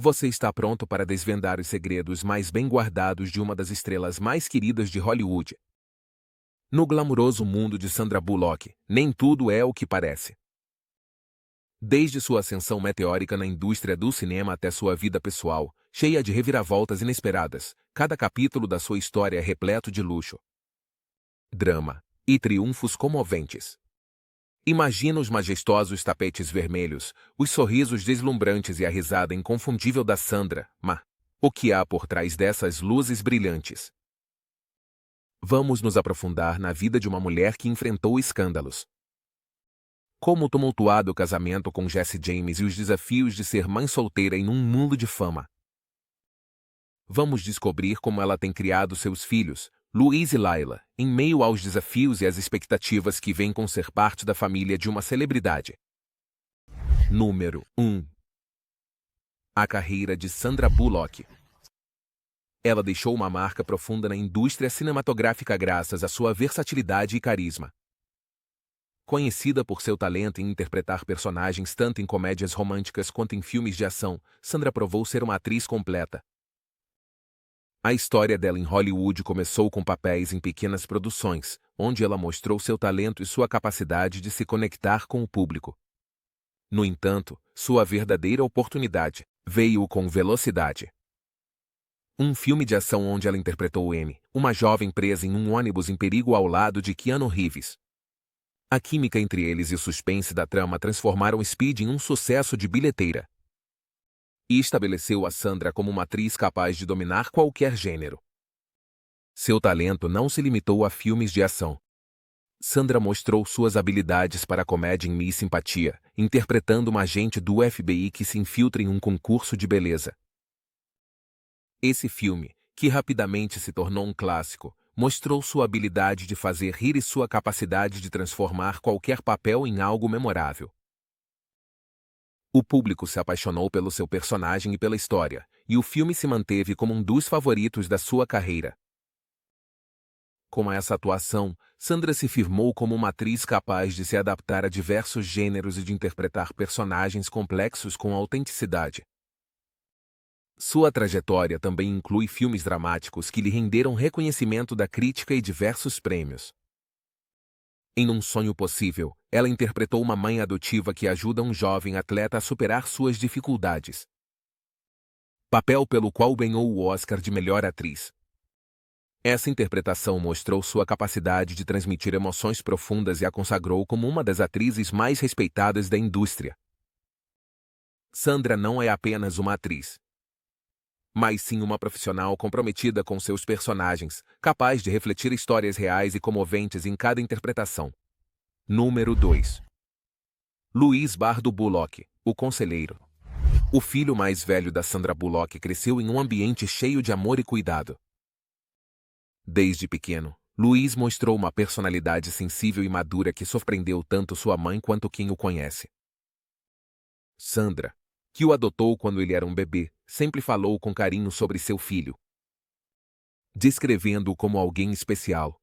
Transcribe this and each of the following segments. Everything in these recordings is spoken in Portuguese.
Você está pronto para desvendar os segredos mais bem guardados de uma das estrelas mais queridas de Hollywood? No glamuroso mundo de Sandra Bullock, nem tudo é o que parece. Desde sua ascensão meteórica na indústria do cinema até sua vida pessoal, cheia de reviravoltas inesperadas, cada capítulo da sua história é repleto de luxo, drama e triunfos comoventes. Imagina os majestosos tapetes vermelhos, os sorrisos deslumbrantes e a risada inconfundível da Sandra, mas o que há por trás dessas luzes brilhantes? Vamos nos aprofundar na vida de uma mulher que enfrentou escândalos, como o tumultuado casamento com Jesse James e os desafios de ser mãe solteira em um mundo de fama. Vamos descobrir como ela tem criado seus filhos, Louise e Lila, em meio aos desafios e às expectativas que vêm com ser parte da família de uma celebridade. Número 1. A carreira de Sandra Bullock. Ela deixou uma marca profunda na indústria cinematográfica graças à sua versatilidade e carisma. Conhecida por seu talento em interpretar personagens tanto em comédias românticas quanto em filmes de ação, Sandra provou ser uma atriz completa. A história dela em Hollywood começou com papéis em pequenas produções, onde ela mostrou seu talento e sua capacidade de se conectar com o público. No entanto, sua verdadeira oportunidade veio com Velocidade. Um filme de ação onde ela interpretou Amy, uma jovem presa em um ônibus em perigo ao lado de Keanu Reeves. A química entre eles e o suspense da trama transformaram Speed em um sucesso de bilheteira e estabeleceu a Sandra como uma atriz capaz de dominar qualquer gênero. Seu talento não se limitou a filmes de ação. Sandra mostrou suas habilidades para a comédia em Miss Simpatia, interpretando uma agente do FBI que se infiltra em um concurso de beleza. Esse filme, que rapidamente se tornou um clássico, mostrou sua habilidade de fazer rir e sua capacidade de transformar qualquer papel em algo memorável. O público se apaixonou pelo seu personagem e pela história, e o filme se manteve como um dos favoritos da sua carreira. Com essa atuação, Sandra se firmou como uma atriz capaz de se adaptar a diversos gêneros e de interpretar personagens complexos com autenticidade. Sua trajetória também inclui filmes dramáticos que lhe renderam reconhecimento da crítica e diversos prêmios. Em Um Sonho Possível, ela interpretou uma mãe adotiva que ajuda um jovem atleta a superar suas dificuldades. Papel pelo qual ganhou o Oscar de melhor atriz. Essa interpretação mostrou sua capacidade de transmitir emoções profundas e a consagrou como uma das atrizes mais respeitadas da indústria. Sandra não é apenas uma atriz, mas sim uma profissional comprometida com seus personagens, capaz de refletir histórias reais e comoventes em cada interpretação. Número 2. Louise Bardo Bullock, o conselheiro. O filho mais velho da Sandra Bullock cresceu em um ambiente cheio de amor e cuidado. Desde pequeno, Louise mostrou uma personalidade sensível e madura que surpreendeu tanto sua mãe quanto quem o conhece. Sandra, que o adotou quando ele era um bebê, sempre falou com carinho sobre seu filho, descrevendo-o como alguém especial.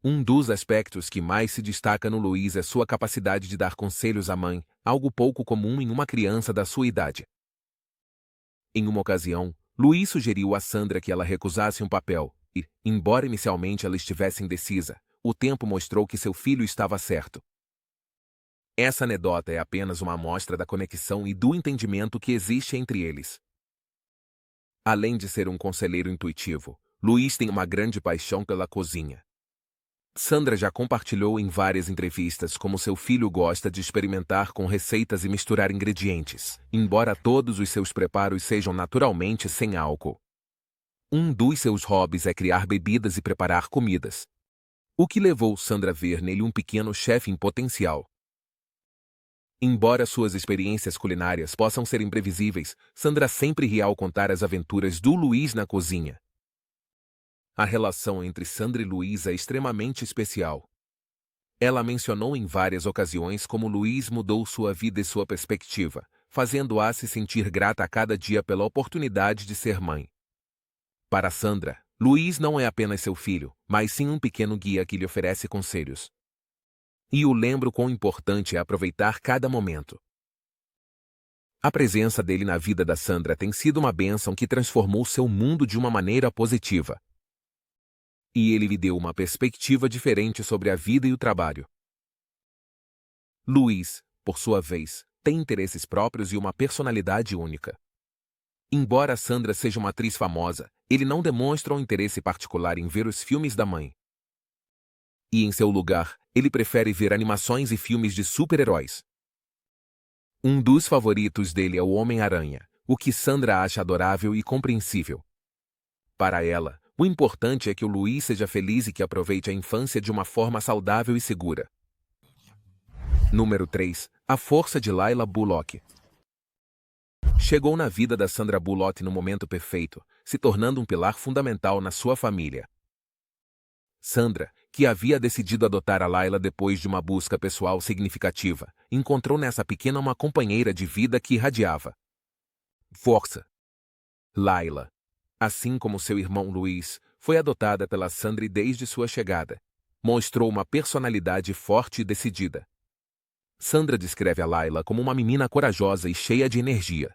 Um dos aspectos que mais se destaca no Louise é sua capacidade de dar conselhos à mãe, algo pouco comum em uma criança da sua idade. Em uma ocasião, Louise sugeriu a Sandra que ela recusasse um papel, e, embora inicialmente ela estivesse indecisa, o tempo mostrou que seu filho estava certo. Essa anedota é apenas uma amostra da conexão e do entendimento que existe entre eles. Além de ser um conselheiro intuitivo, Louise tem uma grande paixão pela cozinha. Sandra já compartilhou em várias entrevistas como seu filho gosta de experimentar com receitas e misturar ingredientes, embora todos os seus preparos sejam naturalmente sem álcool. Um dos seus hobbies é criar bebidas e preparar comidas, o que levou Sandra a ver nele um pequeno chefe em potencial. Embora suas experiências culinárias possam ser imprevisíveis, Sandra sempre ri ao contar as aventuras do Louise na cozinha. A relação entre Sandra e Louise é extremamente especial. Ela mencionou em várias ocasiões como Louise mudou sua vida e sua perspectiva, fazendo-a se sentir grata a cada dia pela oportunidade de ser mãe. Para Sandra, Louise não é apenas seu filho, mas sim um pequeno guia que lhe oferece conselhos. E o lembro quão importante é aproveitar cada momento. A presença dele na vida da Sandra tem sido uma bênção que transformou seu mundo de uma maneira positiva. E ele lhe deu uma perspectiva diferente sobre a vida e o trabalho. Luiz, por sua vez, tem interesses próprios e uma personalidade única. Embora Sandra seja uma atriz famosa, ele não demonstra um interesse particular em ver os filmes da mãe. E em seu lugar, ele prefere ver animações e filmes de super-heróis. Um dos favoritos dele é o Homem-Aranha, o que Sandra acha adorável e compreensível. Para ela, o importante é que o Luiz seja feliz e que aproveite a infância de uma forma saudável e segura. Número 3. A força de Laila Bullock. Chegou na vida da Sandra Bullock no momento perfeito, se tornando um pilar fundamental na sua família. Sandra, que havia decidido adotar a Laila depois de uma busca pessoal significativa, encontrou nessa pequena uma companheira de vida que irradiava força. Laila, assim como seu irmão Luiz, foi adotada pela Sandra e desde sua chegada mostrou uma personalidade forte e decidida. Sandra descreve a Laila como uma menina corajosa e cheia de energia.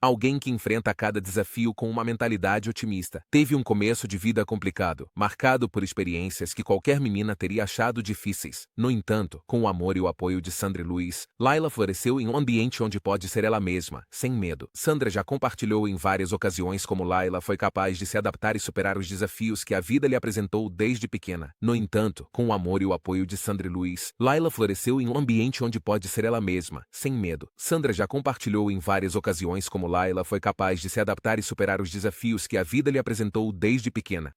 Alguém que enfrenta cada desafio com uma mentalidade otimista. Teve um começo de vida complicado, marcado por experiências que qualquer menina teria achado difíceis. No entanto, com o amor e o apoio de Sandra e Luiz, Laila floresceu em um ambiente onde pode ser ela mesma, sem medo. Sandra já compartilhou em várias ocasiões como Laila foi capaz de se adaptar e superar os desafios que a vida lhe apresentou desde pequena. No entanto, com o amor e o apoio de Sandra e Luiz, Laila floresceu em um ambiente onde pode ser ela mesma, sem medo. Sandra já compartilhou em várias ocasiões como Laila foi capaz de se adaptar e superar os desafios que a vida lhe apresentou desde pequena.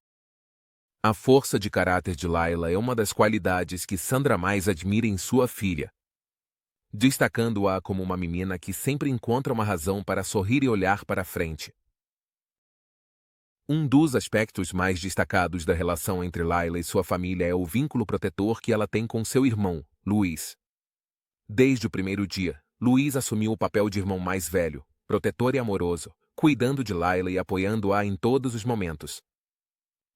A força de caráter de Laila é uma das qualidades que Sandra mais admira em sua filha, destacando-a como uma menina que sempre encontra uma razão para sorrir e olhar para frente. Um dos aspectos mais destacados da relação entre Laila e sua família é o vínculo protetor que ela tem com seu irmão, Luiz. Desde o primeiro dia, Luiz assumiu o papel de irmão mais velho, protetor e amoroso, cuidando de Laila e apoiando-a em todos os momentos.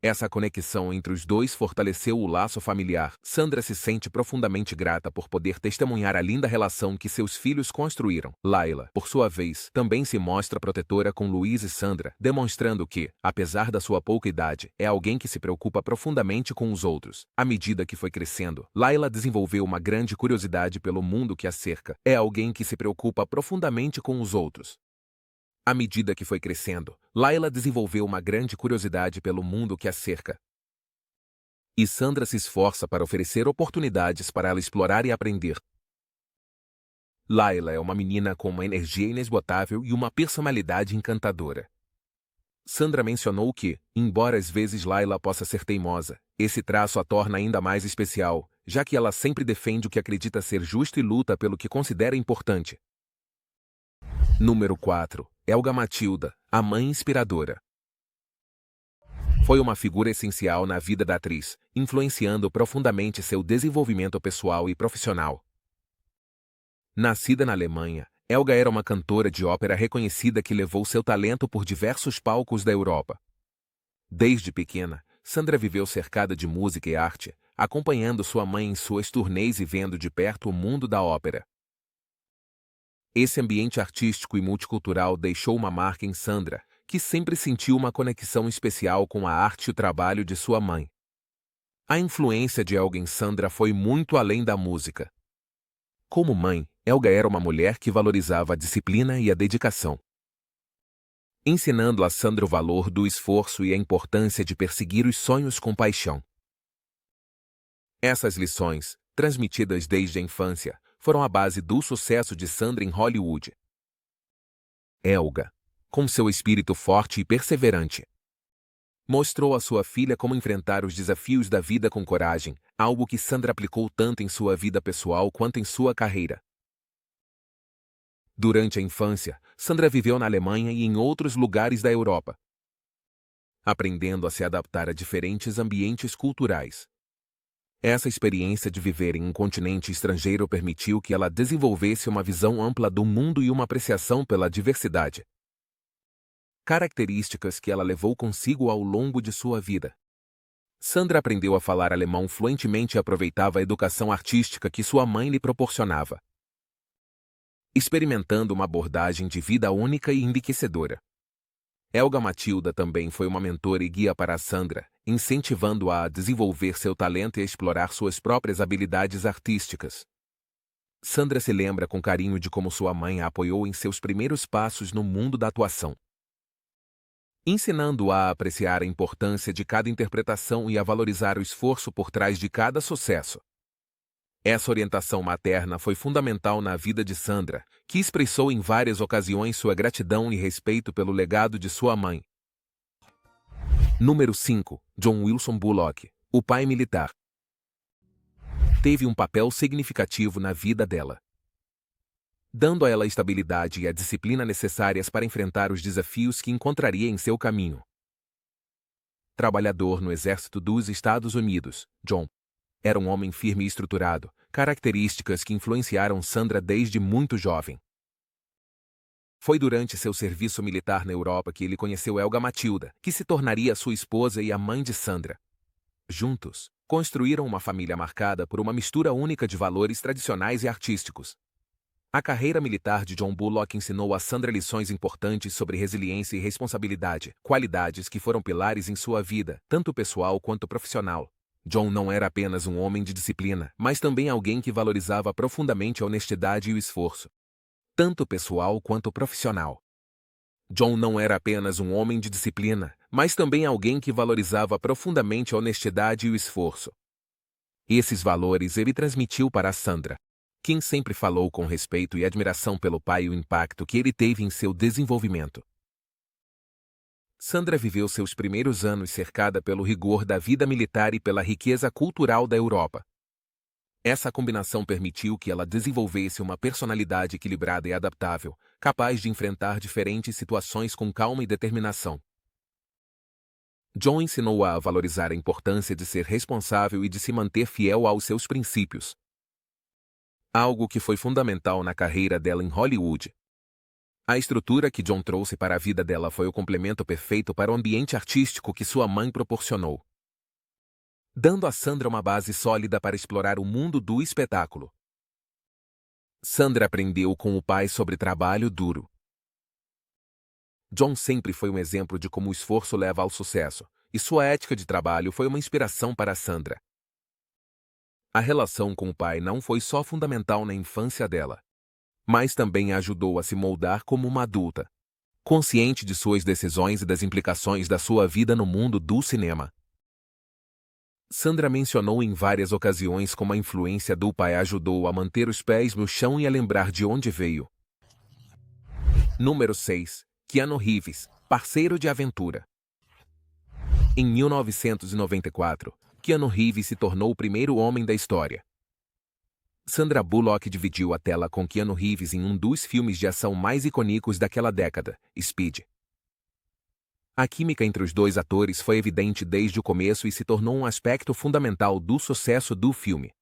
Essa conexão entre os dois fortaleceu o laço familiar. Sandra se sente profundamente grata por poder testemunhar a linda relação que seus filhos construíram. Laila, por sua vez, também se mostra protetora com Luiz e Sandra, demonstrando que, apesar da sua pouca idade, é alguém que se preocupa profundamente com os outros. À medida que foi crescendo, Laila desenvolveu uma grande curiosidade pelo mundo que a cerca. É alguém que se preocupa profundamente com os outros. À medida que foi crescendo, Laila desenvolveu uma grande curiosidade pelo mundo que a cerca. E Sandra se esforça para oferecer oportunidades para ela explorar e aprender. Laila é uma menina com uma energia inesgotável e uma personalidade encantadora. Sandra mencionou que, embora às vezes Laila possa ser teimosa, esse traço a torna ainda mais especial, já que ela sempre defende o que acredita ser justo e luta pelo que considera importante. Número 4. Helga Matilda, a mãe inspiradora. Foi uma figura essencial na vida da atriz, influenciando profundamente seu desenvolvimento pessoal e profissional. Nascida na Alemanha, Helga era uma cantora de ópera reconhecida que levou seu talento por diversos palcos da Europa. Desde pequena, Sandra viveu cercada de música e arte, acompanhando sua mãe em suas turnês e vendo de perto o mundo da ópera. Esse ambiente artístico e multicultural deixou uma marca em Sandra, que sempre sentiu uma conexão especial com a arte e o trabalho de sua mãe. A influência de Helga em Sandra foi muito além da música. Como mãe, Helga era uma mulher que valorizava a disciplina e a dedicação, ensinando a Sandra o valor do esforço e a importância de perseguir os sonhos com paixão. Essas lições, transmitidas desde a infância, foram a base do sucesso de Sandra em Hollywood. Helga, com seu espírito forte e perseverante, mostrou a sua filha como enfrentar os desafios da vida com coragem, algo que Sandra aplicou tanto em sua vida pessoal quanto em sua carreira. Durante a infância, Sandra viveu na Alemanha e em outros lugares da Europa, aprendendo a se adaptar a diferentes ambientes culturais. Essa experiência de viver em um continente estrangeiro permitiu que ela desenvolvesse uma visão ampla do mundo e uma apreciação pela diversidade, características que ela levou consigo ao longo de sua vida. Sandra aprendeu a falar alemão fluentemente e aproveitava a educação artística que sua mãe lhe proporcionava. experimentando uma abordagem de vida única e enriquecedora. Helga Matilda também foi uma mentora e guia para a Sandra, incentivando-a a desenvolver seu talento e a explorar suas próprias habilidades artísticas. Sandra se lembra com carinho de como sua mãe a apoiou em seus primeiros passos no mundo da atuação, ensinando-a a apreciar a importância de cada interpretação e a valorizar o esforço por trás de cada sucesso. Essa orientação materna foi fundamental na vida de Sandra, que expressou em várias ocasiões sua gratidão e respeito pelo legado de sua mãe. Número 5. John Wilson Bullock, o pai militar. Teve um papel significativo na vida dela, dando a ela a estabilidade e a disciplina necessárias para enfrentar os desafios que encontraria em seu caminho. Trabalhador no Exército dos Estados Unidos, John era um homem firme e estruturado, características que influenciaram Sandra desde muito jovem. Foi durante seu serviço militar na Europa que ele conheceu Helga Matilda, que se tornaria sua esposa e a mãe de Sandra. Juntos, construíram uma família marcada por uma mistura única de valores tradicionais e artísticos. A carreira militar de John Bullock ensinou a Sandra lições importantes sobre resiliência e responsabilidade, qualidades que foram pilares em sua vida, tanto pessoal quanto profissional. John não era apenas um homem de disciplina, mas também alguém que valorizava profundamente a honestidade e o esforço, tanto pessoal quanto profissional. John não era apenas um homem de disciplina, mas também alguém que valorizava profundamente a honestidade e o esforço. Esses valores ele transmitiu para Sandra, quem sempre falou com respeito e admiração pelo pai e o impacto que ele teve em seu desenvolvimento. Sandra viveu seus primeiros anos cercada pelo rigor da vida militar e pela riqueza cultural da Europa. Essa combinação permitiu que ela desenvolvesse uma personalidade equilibrada e adaptável, capaz de enfrentar diferentes situações com calma e determinação. John ensinou-a a valorizar a importância de ser responsável e de se manter fiel aos seus princípios, algo que foi fundamental na carreira dela em Hollywood. A estrutura que John trouxe para a vida dela foi o complemento perfeito para o ambiente artístico que sua mãe proporcionou, dando a Sandra uma base sólida para explorar o mundo do espetáculo. Sandra aprendeu com o pai sobre trabalho duro. John sempre foi um exemplo de como o esforço leva ao sucesso, e sua ética de trabalho foi uma inspiração para Sandra. A relação com o pai não foi só fundamental na infância dela, mas também a ajudou a se moldar como uma adulta, consciente de suas decisões e das implicações da sua vida no mundo do cinema. Sandra mencionou em várias ocasiões como a influência do pai ajudou a manter os pés no chão e a lembrar de onde veio. Número 6. Keanu Reeves, parceiro de aventura. Em 1994, Keanu Reeves se tornou o primeiro homem da história. Sandra Bullock dividiu a tela com Keanu Reeves em um dos filmes de ação mais icônicos daquela década, Speed. A química entre os dois atores foi evidente desde o começo e se tornou um aspecto fundamental do sucesso do filme.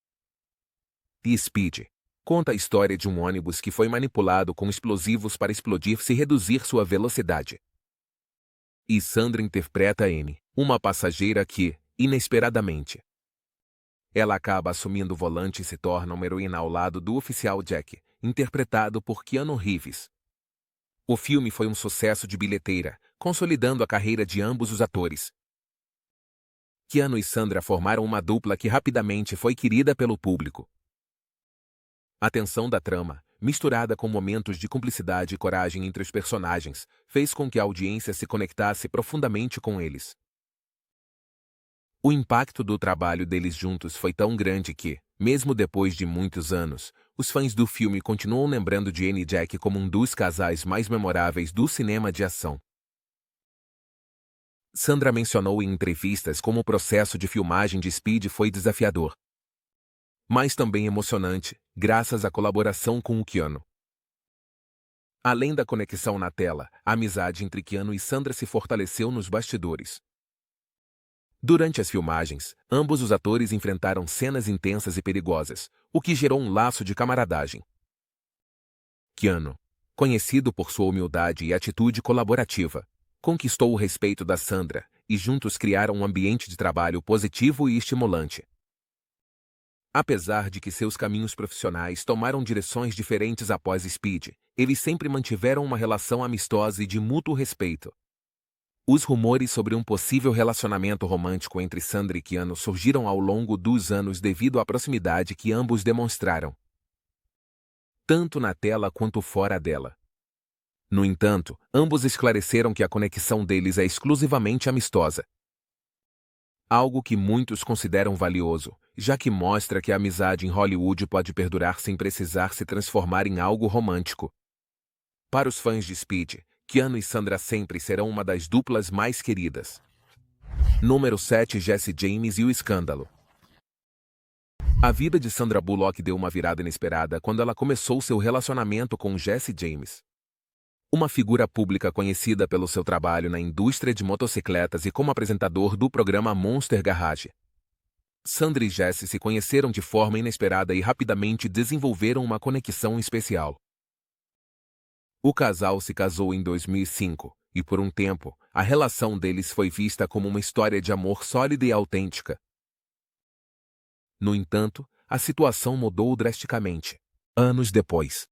The Speed conta a história de um ônibus que foi manipulado com explosivos para explodir-se e reduzir sua velocidade. E Sandra interpreta Amy, uma passageira que, inesperadamente, ela acaba assumindo o volante e se torna uma heroína ao lado do oficial Jack, interpretado por Keanu Reeves. O filme foi um sucesso de bilheteira, consolidando a carreira de ambos os atores. Keanu e Sandra formaram uma dupla que rapidamente foi querida pelo público. A tensão da trama, misturada com momentos de cumplicidade e coragem entre os personagens, fez com que a audiência se conectasse profundamente com eles. O impacto do trabalho deles juntos foi tão grande que, mesmo depois de muitos anos, os fãs do filme continuam lembrando de Anne e Jack como um dos casais mais memoráveis do cinema de ação. Sandra mencionou em entrevistas como o processo de filmagem de Speed foi desafiador, mas também emocionante, graças à colaboração com o Keanu. Além da conexão na tela, a amizade entre Keanu e Sandra se fortaleceu nos bastidores. Durante as filmagens, ambos os atores enfrentaram cenas intensas e perigosas, o que gerou um laço de camaradagem. Keanu, conhecido por sua humildade e atitude colaborativa, conquistou o respeito da Sandra, e juntos criaram um ambiente de trabalho positivo e estimulante. Apesar de que seus caminhos profissionais tomaram direções diferentes após Speed, eles sempre mantiveram uma relação amistosa e de mútuo respeito. Os rumores sobre um possível relacionamento romântico entre Sandra e Keanu surgiram ao longo dos anos devido à proximidade que ambos demonstraram, tanto na tela quanto fora dela. No entanto, ambos esclareceram que a conexão deles é exclusivamente amistosa. Algo que muitos consideram valioso, já que mostra que a amizade em Hollywood pode perdurar sem precisar se transformar em algo romântico. Para os fãs de Speed, Keanu e Sandra sempre serão uma das duplas mais queridas. Número 7. Jesse James e o escândalo. A vida de Sandra Bullock deu uma virada inesperada quando ela começou seu relacionamento com Jesse James, uma figura pública conhecida pelo seu trabalho na indústria de motocicletas e como apresentador do programa Monster Garage. Sandra e Jesse se conheceram de forma inesperada e rapidamente desenvolveram uma conexão especial. O casal se casou em 2005, e por um tempo, a relação deles foi vista como uma história de amor sólida e autêntica. No entanto, a situação mudou drasticamente anos depois,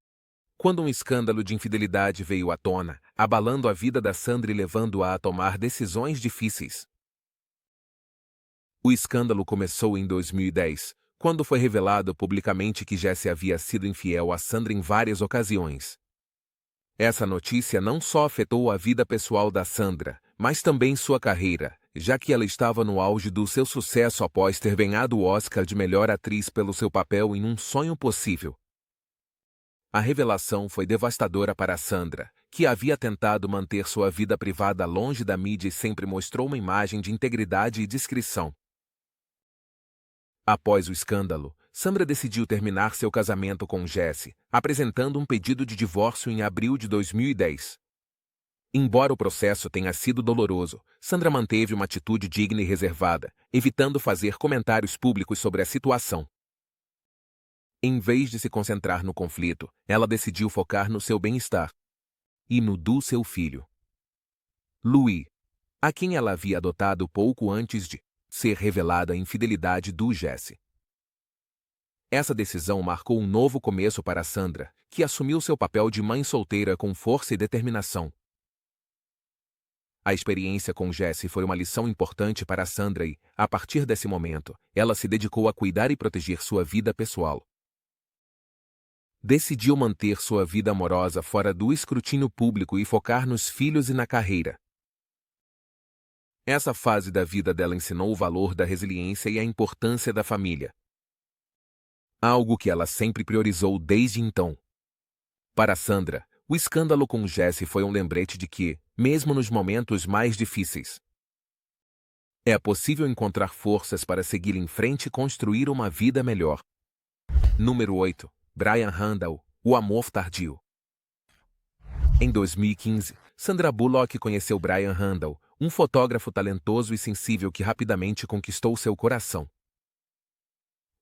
quando um escândalo de infidelidade veio à tona, abalando a vida da Sandra e levando-a a tomar decisões difíceis. O escândalo começou em 2010, quando foi revelado publicamente que Jesse havia sido infiel a Sandra em várias ocasiões. Essa notícia não só afetou a vida pessoal da Sandra, mas também sua carreira, já que ela estava no auge do seu sucesso após ter ganhado o Oscar de melhor atriz pelo seu papel em Um Sonho Possível. A revelação foi devastadora para Sandra, que havia tentado manter sua vida privada longe da mídia e sempre mostrou uma imagem de integridade e discrição. Após o escândalo, Sandra decidiu terminar seu casamento com Jesse, apresentando um pedido de divórcio em abril de 2010. Embora o processo tenha sido doloroso, Sandra manteve uma atitude digna e reservada, evitando fazer comentários públicos sobre a situação. Em vez de se concentrar no conflito, ela decidiu focar no seu bem-estar e no do seu filho, Louis, a quem ela havia adotado pouco antes de ser revelada a infidelidade do Jesse. Essa decisão marcou um novo começo para Sandra, que assumiu seu papel de mãe solteira com força e determinação. A experiência com Jesse foi uma lição importante para Sandra e, a partir desse momento, ela se dedicou a cuidar e proteger sua vida pessoal. Decidiu manter sua vida amorosa fora do escrutínio público e focar nos filhos e na carreira. Essa fase da vida dela ensinou o valor da resiliência e a importância da família, algo que ela sempre priorizou desde então. Para Sandra, o escândalo com Jesse foi um lembrete de que, mesmo nos momentos mais difíceis, é possível encontrar forças para seguir em frente e construir uma vida melhor. Número 8. Brian Randall, o amor tardio. Em 2015, Sandra Bullock conheceu Brian Randall, um fotógrafo talentoso e sensível que rapidamente conquistou seu coração.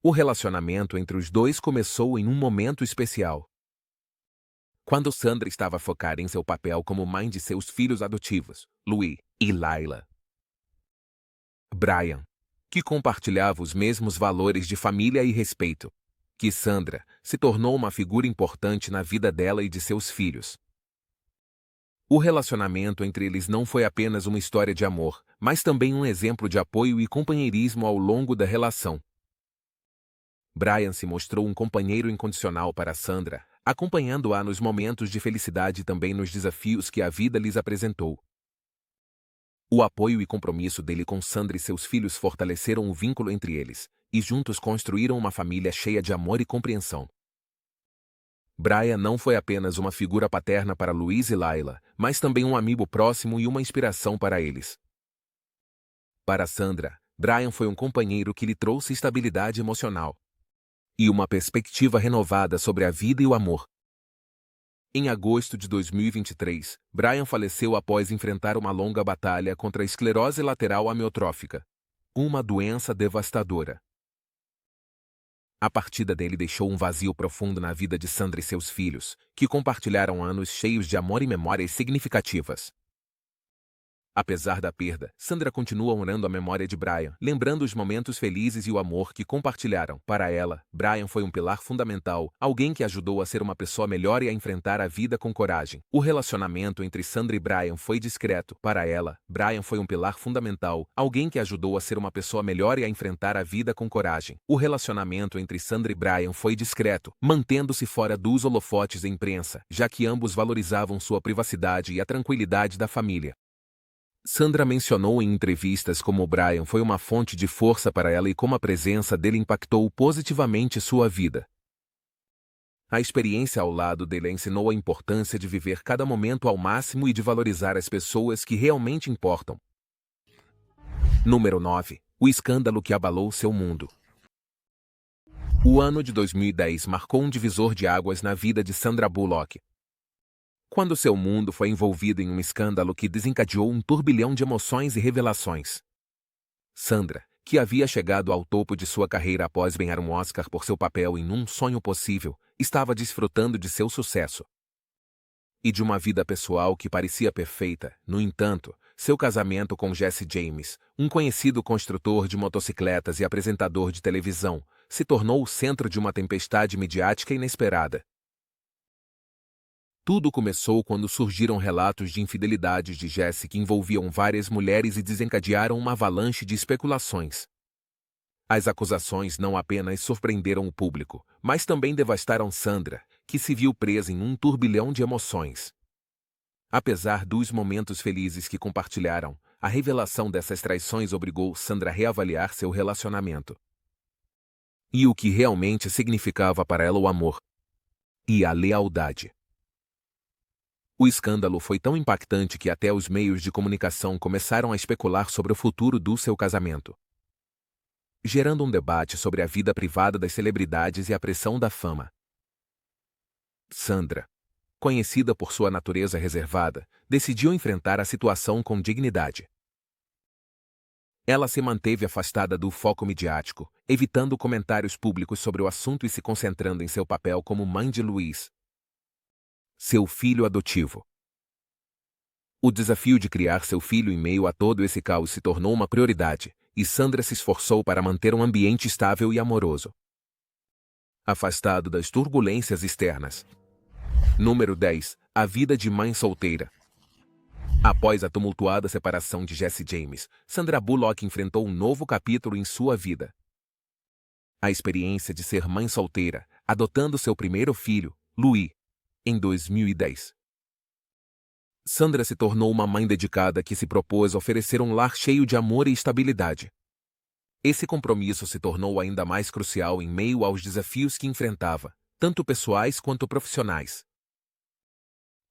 O relacionamento entre os dois começou em um momento especial, quando Sandra estava focada em seu papel como mãe de seus filhos adotivos, Louis e Layla. Brian, que compartilhava os mesmos valores de família e respeito que Sandra, se tornou uma figura importante na vida dela e de seus filhos. O relacionamento entre eles não foi apenas uma história de amor, mas também um exemplo de apoio e companheirismo ao longo da relação. Brian se mostrou um companheiro incondicional para Sandra, acompanhando-a nos momentos de felicidade e também nos desafios que a vida lhes apresentou. O apoio e compromisso dele com Sandra e seus filhos fortaleceram o vínculo entre eles, e juntos construíram uma família cheia de amor e compreensão. Brian não foi apenas uma figura paterna para Louis e Layla, mas também um amigo próximo e uma inspiração para eles. Para Sandra, Brian foi um companheiro que lhe trouxe estabilidade emocional e uma perspectiva renovada sobre a vida e o amor. Em agosto de 2023, Brian faleceu após enfrentar uma longa batalha contra a esclerose lateral amiotrófica, uma doença devastadora. A partida dele deixou um vazio profundo na vida de Sandra e seus filhos, que compartilharam anos cheios de amor e memórias significativas. Apesar da perda, Sandra continua honrando a memória de Brian, lembrando os momentos felizes e o amor que compartilharam. Para ela, Brian foi um pilar fundamental, alguém que ajudou a ser uma pessoa melhor e a enfrentar a vida com coragem. O relacionamento entre Sandra e Brian foi discreto. Para ela, Brian foi um pilar fundamental, alguém que ajudou a ser uma pessoa melhor e a enfrentar a vida com coragem. O relacionamento entre Sandra e Brian foi discreto, mantendo-se fora dos holofotes da imprensa, já que ambos valorizavam sua privacidade e a tranquilidade da família. Sandra mencionou em entrevistas como Brian foi uma fonte de força para ela e como a presença dele impactou positivamente sua vida. A experiência ao lado dele ensinou a importância de viver cada momento ao máximo e de valorizar as pessoas que realmente importam. Número 9. O escândalo que abalou seu mundo. O ano de 2010 marcou um divisor de águas na vida de Sandra Bullock, quando seu mundo foi envolvido em um escândalo que desencadeou um turbilhão de emoções e revelações. Sandra, que havia chegado ao topo de sua carreira após ganhar um Oscar por seu papel em Um Sonho Possível, estava desfrutando de seu sucesso e de uma vida pessoal que parecia perfeita. No entanto, seu casamento com Jesse James, um conhecido construtor de motocicletas e apresentador de televisão, se tornou o centro de uma tempestade midiática inesperada. Tudo começou quando surgiram relatos de infidelidades de Jesse que envolviam várias mulheres e desencadearam uma avalanche de especulações. As acusações não apenas surpreenderam o público, mas também devastaram Sandra, que se viu presa em um turbilhão de emoções. Apesar dos momentos felizes que compartilharam, a revelação dessas traições obrigou Sandra a reavaliar seu relacionamento e o que realmente significava para ela o amor e a lealdade. O escândalo foi tão impactante que até os meios de comunicação começaram a especular sobre o futuro do seu casamento, gerando um debate sobre a vida privada das celebridades e a pressão da fama. Sandra, conhecida por sua natureza reservada, decidiu enfrentar a situação com dignidade. Ela se manteve afastada do foco midiático, evitando comentários públicos sobre o assunto e se concentrando em seu papel como mãe de Luiz, seu filho adotivo. O desafio de criar seu filho em meio a todo esse caos se tornou uma prioridade, e Sandra se esforçou para manter um ambiente estável e amoroso, afastado das turbulências externas. Número 10. A vida de mãe solteira. Após a tumultuada separação de Jesse James, Sandra Bullock enfrentou um novo capítulo em sua vida. A experiência de ser mãe solteira, adotando seu primeiro filho, Louis, em 2010. Sandra se tornou uma mãe dedicada que se propôs a oferecer um lar cheio de amor e estabilidade. Esse compromisso se tornou ainda mais crucial em meio aos desafios que enfrentava, tanto pessoais quanto profissionais.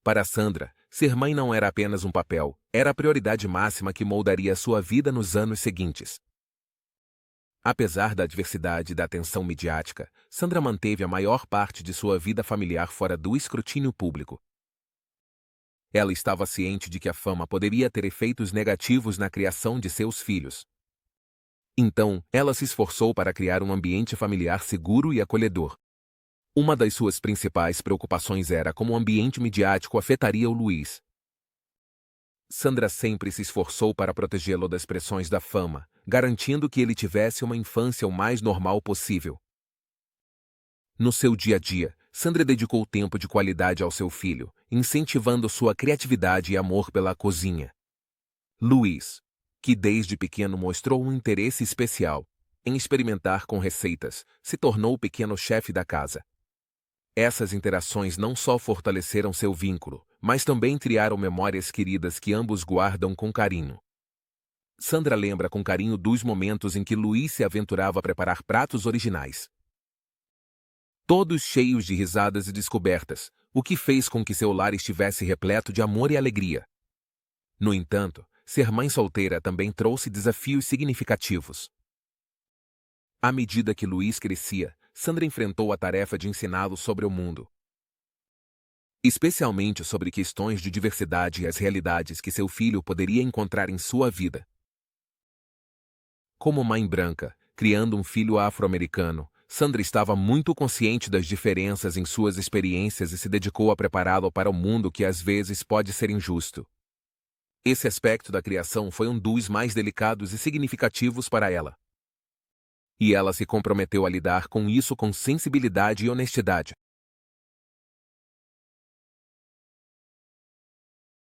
Para Sandra, ser mãe não era apenas um papel, era a prioridade máxima que moldaria sua vida nos anos seguintes. Apesar da adversidade e da atenção midiática, Sandra manteve a maior parte de sua vida familiar fora do escrutínio público. Ela estava ciente de que a fama poderia ter efeitos negativos na criação de seus filhos. Então, ela se esforçou para criar um ambiente familiar seguro e acolhedor. Uma das suas principais preocupações era como o ambiente midiático afetaria o Luiz. Sandra sempre se esforçou para protegê-lo das pressões da fama, garantindo que ele tivesse uma infância o mais normal possível. No seu dia a dia, Sandra dedicou tempo de qualidade ao seu filho, incentivando sua criatividade e amor pela cozinha. Luiz, que desde pequeno mostrou um interesse especial em experimentar com receitas, se tornou o pequeno chefe da casa. Essas interações não só fortaleceram seu vínculo, mas também criaram memórias queridas que ambos guardam com carinho. Sandra lembra com carinho dos momentos em que Luiz se aventurava a preparar pratos originais, todos cheios de risadas e descobertas, o que fez com que seu lar estivesse repleto de amor e alegria. No entanto, ser mãe solteira também trouxe desafios significativos. À medida que Luiz crescia, Sandra enfrentou a tarefa de ensiná-lo sobre o mundo, especialmente sobre questões de diversidade e as realidades que seu filho poderia encontrar em sua vida. Como mãe branca, criando um filho afro-americano, Sandra estava muito consciente das diferenças em suas experiências e se dedicou a prepará-lo para o mundo que às vezes pode ser injusto. Esse aspecto da criação foi um dos mais delicados e significativos para ela. E ela se comprometeu a lidar com isso com sensibilidade e honestidade.